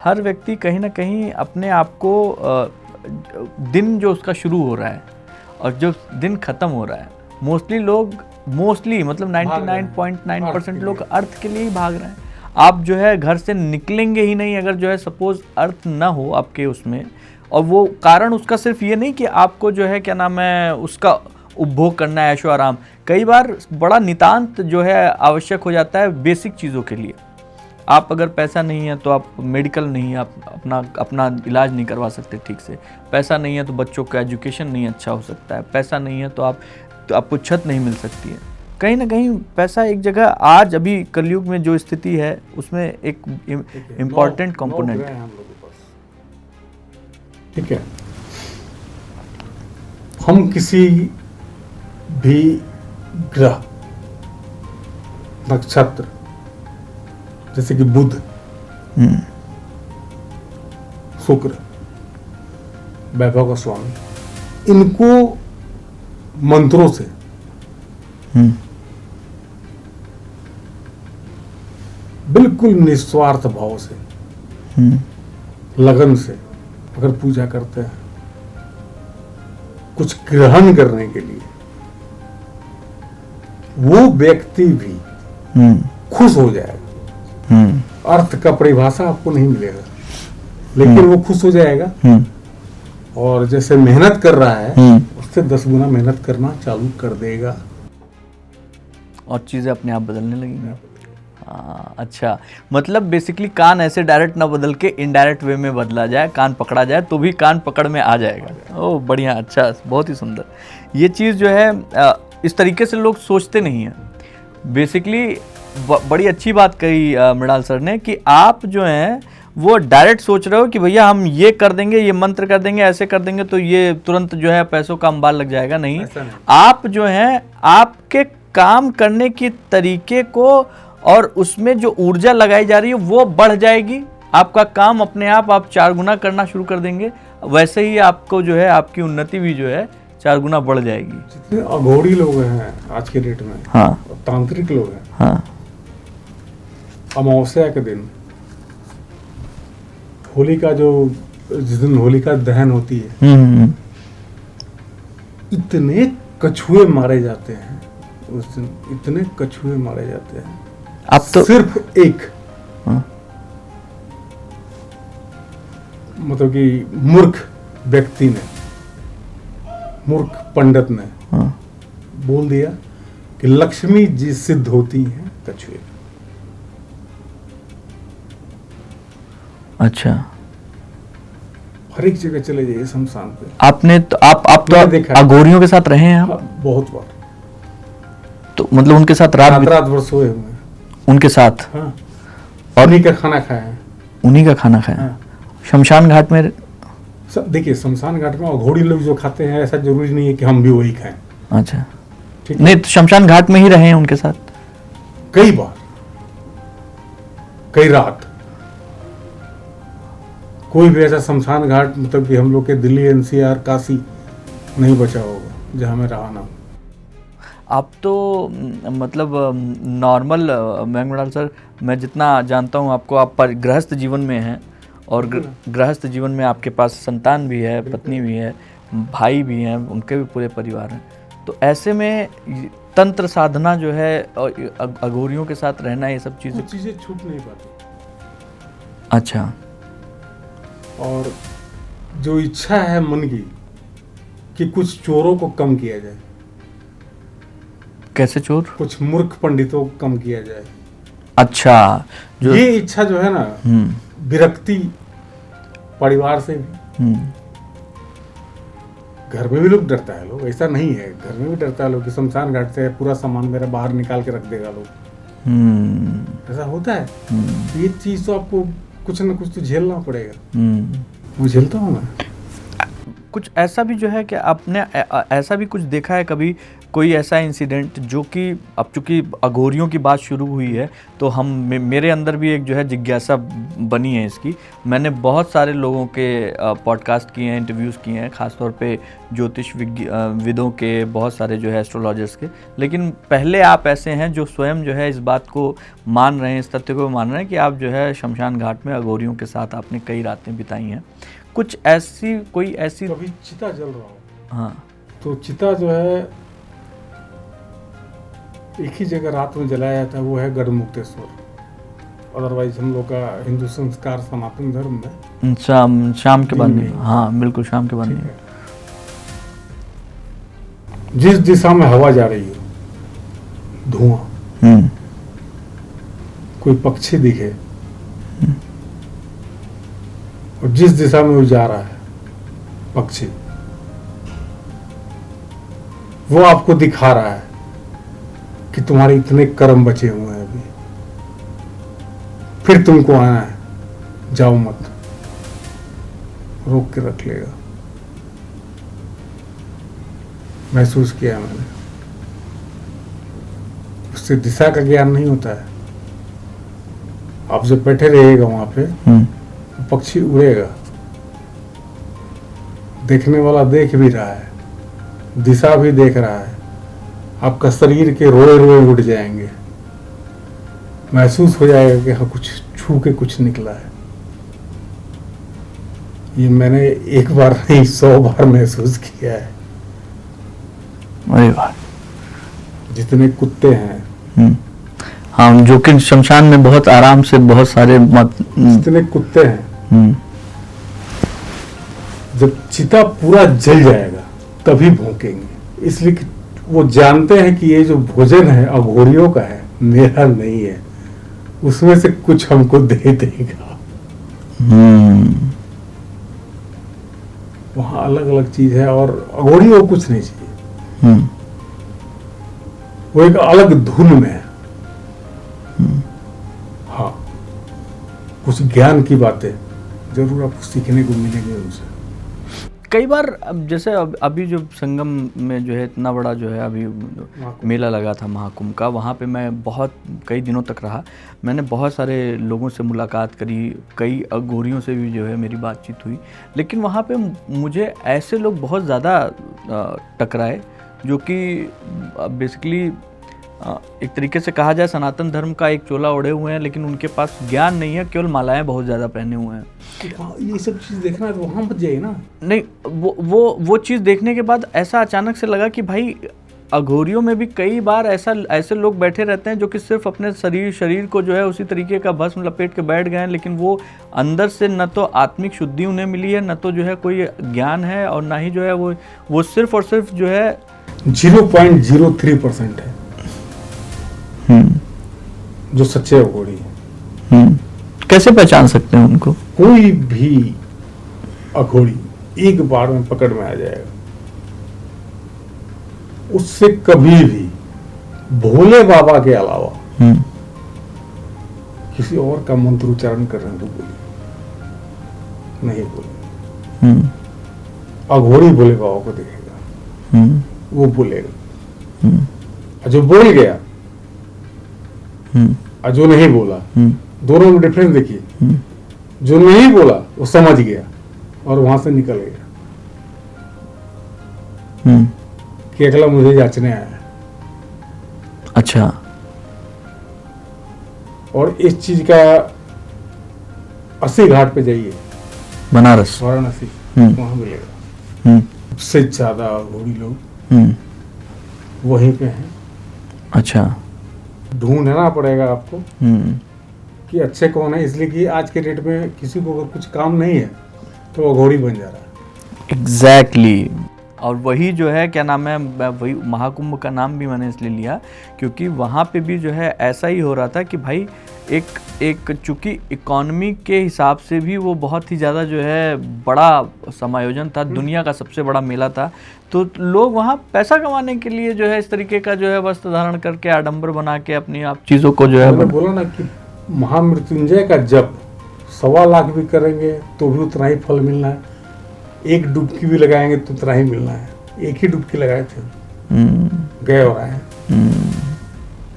हर व्यक्ति कहीं ना कहीं अपने आप को दिन जो उसका शुरू हो रहा है और जो दिन ख़त्म हो रहा है, मोस्टली मतलब 99.9% लोग अर्थ के लिए ही भाग रहे हैं। आप जो है घर से निकलेंगे ही नहीं अगर जो है सपोज अर्थ ना हो आपके उसमें, और वो कारण उसका सिर्फ ये नहीं कि आपको जो है क्या नाम है उसका उपभोग करना है, ऐशो आराम। कई बार बड़ा नितांत जो है आवश्यक हो जाता है बेसिक चीज़ों के लिए। आप अगर पैसा नहीं है तो आप मेडिकल नहीं, आप अपना इलाज नहीं करवा सकते ठीक से। पैसा नहीं है तो बच्चों का एजुकेशन नहीं अच्छा हो सकता है। पैसा नहीं है तो आपको छत नहीं मिल सकती है। कहीं ना कहीं पैसा एक जगह आज अभी कलयुग में जो स्थिति है उसमें एक इम्पॉर्टेंट कंपोनेंट है। ठीक है, हम किसी भी ग्रह, नक्षत्र जैसे कि बुध, शुक्र, वैभव का स्वामी, इनको मंत्रों से बिल्कुल निस्वार्थ भाव से, लगन से अगर पूजा करते हैं कुछ ग्रहण करने के लिए, वो व्यक्ति भी खुश हो जाएगा। अर्थ का परिभाषा आपको नहीं मिलेगा, लेकिन वो खुश हो जाएगा और जैसे मेहनत कर रहा है उससे 10 गुना मेहनत करना चालू कर देगा और चीज़ें अपने आप बदलने लगेंगी। अच्छा, मतलब बेसिकली कान ऐसे डायरेक्ट ना बदल के इनडायरेक्ट वे में बदला जाए, कान पकड़ा जाए तो भी कान पकड़ में आ जाएगा। ओह बढ़िया, अच्छा, बहुत ही सुंदर। ये चीज़ जो है इस तरीके से लोग सोचते नहीं हैं। बेसिकली बड़ी अच्छी बात कही मृणाल सर ने कि आप जो हैं वो डायरेक्ट सोच रहे हो कि भैया हम ये कर देंगे, ये मंत्र कर देंगे, ऐसे कर देंगे तो ये तुरंत जो है पैसों का अंबार लग जाएगा। नहीं, आप जो हैं आपके काम करने के तरीके को और उसमें जो ऊर्जा लगाई जा रही है वो बढ़ जाएगी। आपका काम अपने आप 4 गुना करना शुरू कर देंगे। वैसे ही आपको जो है आपकी उन्नति भी जो है 4 गुना बढ़ जाएगी। जितने अघोरी लोग हैं आज के डेट में, हाँ, तांत्रिक लोग हैं, हाँ, अमावस्या के दिन होलिका जिस दिन होलिका दहन होती है, इतने कछुए मारे जाते हैं उस दिन, इतने कछुए मारे जाते हैं। अब तो सिर्फ एक मतलब कि मूर्ख व्यक्ति ने, मूर्ख पंडित ने बोल दिया कि लक्ष्मी जी सिद्ध होती हैं कछुए। अच्छा, हर एक जगह चले जाइए शमशान पे, आपने तो आप तो अघोरियों के साथ रहे हैं आप? बहुत बार। तो मतलब उनके साथ रात भर सोए हुए हैं उनके साथ। हाँ। और उन्हीं का खाना खाया है, उन्हीं का खाना खाया। हाँ। शमशान घाट में देखिए, शमशान घाट में अघोरी लोग जो खाते हैं ऐसा जरूरी नहीं है कि हम भी वही खाएं। अच्छा, ठीक नहीं, तो शमशान घाट में ही रहे हैं उनके साथ कई बार, कई रात। कोई भी ऐसा शमशान घाट मतलब कि हम लोग के दिल्ली, एनसीआर, काशी नहीं बचा होगा जहां में रहा ना। आप तो मतलब नॉर्मल मृणाल सर, मैं जितना जानता हूँ आपको, आप गृहस्थ जीवन में हैं और गृहस्थ जीवन में आपके पास संतान भी है, पत्नी भी है, भाई भी हैं, उनके भी पूरे परिवार हैं। तो ऐसे में तंत्र साधना जो है और अघोरियों के साथ रहना, ये सब चीज़ें छूट नहीं पाती। अच्छा, और जो इच्छा है मन की कि कुछ चोरों को कम किया जाए। कैसे चोर? कुछ मूर्ख पंडितों को कम किया जाए। अच्छा, ये इच्छा जो है ना, विरक्ति परिवार से भी, घर में भी लोग डरता है। लोग ऐसा नहीं है, घर में भी डरता है लोग कि शमशान घाट से पूरा सामान मेरा बाहर निकाल के रख देगा लोग। ऐसा होता है। ये चीज तो आपको कुछ ना कुछ तो झेलना पड़ेगा। वो झेलता हूँ मैं। कुछ ऐसा भी जो है कि आपने ऐसा भी कुछ देखा है कभी कोई ऐसा इंसिडेंट जो कि अब चूंकि अघोरियों की बात शुरू हुई है तो मेरे अंदर भी एक जो है जिज्ञासा बनी है इसकी। मैंने बहुत सारे लोगों के पॉडकास्ट किए हैं, इंटरव्यूज़ किए हैं, ख़ासतौर पे ज्योतिष विदों के, बहुत सारे जो है एस्ट्रोलॉजर्स के। लेकिन पहले आप ऐसे हैं जो स्वयं जो है इस बात को मान रहे हैं, इस तथ्य को मान रहे हैं कि आप जो है शमशान घाट में अघोरियों के साथ आपने कई रातें बिताई हैं। कुछ ऐसी कोई ऐसी कभी चिता जल रहा हो, हाँ, तो चिता जो है एक ही जगह रात में जलाया जाता है, वो है गढ़मुक्तेश्वर। अदरवाइज हम लोग का हिंदू संस्कार सनातन धर्म में शाम के बाद दिन नहीं, में। हाँ बिल्कुल शाम के बाद ठीक नहीं। है। जिस दिशा में हवा जा रही हो, धुआं, कोई पक्षी दिखे और जिस दिशा में वो जा रहा है पक्षी, वो आपको दिखा रहा है कि तुम्हारे इतने कर्म बचे हुए हैं अभी, फिर तुमको आना है, जाओ मत, रोक के रख लेगा। महसूस किया मैंने। उससे दिशा का ज्ञान नहीं होता है। आप जब बैठे रहिएगा वहां पे, पक्षी उड़ेगा, देखने वाला देख भी रहा है, दिशा भी देख रहा है, आपका शरीर के रोए रोए उठ जाएंगे, महसूस हो जाएगा कि हाँ कुछ छू के कुछ निकला है। ये मैंने एक बार नहीं 100 बार महसूस किया है। अरे वाह। जितने कुत्ते हैं, हाँ, जो कि शमशान में बहुत आराम से बहुत सारे जितने कुत्ते हैं, जब चिता पूरा जल जाएगा तभी भौंकेंगे, इसलिए कि वो जानते हैं कि ये जो भोजन है अघोरियों का है, मेरा नहीं है, उसमें से कुछ हमको दे देगा। वहां अलग अलग चीज है और अघोरियों को कुछ नहीं चाहिए। वो एक अलग धुन में है। हाँ, कुछ ज्ञान की बातें जरूर आपको सीखने को मिलेंगे उनसे। कई बार अब जैसे अभी जो संगम में जो है इतना बड़ा जो है अभी मेला लगा था महाकुंभ का, वहाँ पे मैं बहुत कई दिनों तक रहा। मैंने बहुत सारे लोगों से मुलाकात करी, कई अघोरियों से भी जो है मेरी बातचीत हुई, लेकिन वहाँ पे मुझे ऐसे लोग बहुत ज़्यादा टकराए जो कि बेसिकली एक तरीके से कहा जाए सनातन धर्म का एक चोला ओढ़े हुए हैं, लेकिन उनके पास ज्ञान नहीं है, केवल मालाएं बहुत ज़्यादा पहने हुए हैं। ये सब चीज़ देखना है तो वहाँ मत जाइए ना। नहीं, वो चीज़ देखने के बाद ऐसा अचानक से लगा कि भाई अघोरियों में भी कई बार ऐसे लोग बैठे रहते हैं जो कि सिर्फ अपने शरीर को जो है उसी तरीके का भस्म लपेट के बैठ गए हैं, लेकिन वो अंदर से न तो आत्मिक शुद्धि उन्हें मिली है, न तो जो है कोई ज्ञान है, और ना ही जो है वो सिर्फ और सिर्फ जो है 0.03% है जो सच्चे अघोरी हैं। कैसे पहचान सकते हैं उनको? कोई भी अघोरी एक बार में पकड़ में आ जाएगा। उससे कभी भी भोले बाबा के अलावा किसी और का मंत्र उच्चारण कर रहे हैं तो बोलिए, नहीं बोले। अघोरी भोले बाबा को देखेगा, वो बोलेगा, और जो बोल गया और जो नहीं बोला, दोनों में डिफरेंस देखिए। जो नहीं बोला वो समझ गया और वहां से निकल गया कि अगला मुझे जांचने आया है। अच्छा। और इस चीज का 80 घाट पे जाइए, बनारस, वाराणसी, वहां मिलेगा। सबसे ज्यादा अघोरी लोग वहीं पे हैं। अच्छा। ढूंढना पड़ेगा आपको कि अच्छे कौन है, इसलिए कि आज के डेट में किसी को अगर कुछ काम नहीं है तो अघोरी बन जा रहा है। एग्जैक्टली। और वही जो है क्या नाम है, वही महाकुंभ का नाम भी मैंने इसलिए लिया क्योंकि वहाँ पे भी जो है ऐसा ही हो रहा था कि भाई एक चूँकि इकॉनमी के हिसाब से भी वो बहुत ही ज़्यादा जो है बड़ा समायोजन था, दुनिया का सबसे बड़ा मेला था, तो लोग वहाँ पैसा कमाने के लिए जो है इस तरीके का जो है वस्त्र धारण करके आडंबर बना के अपनी आप चीज़ों को जो है मैंने बोला ना कि महामृत्युंजय का जप 1.25 लाख भी करेंगे तो भी उतना ही फल मिलना है, एक डुबकी भी लगाएंगे तो उतना ही मिलना है। एक ही डुबकी लगाए थे गए और आए।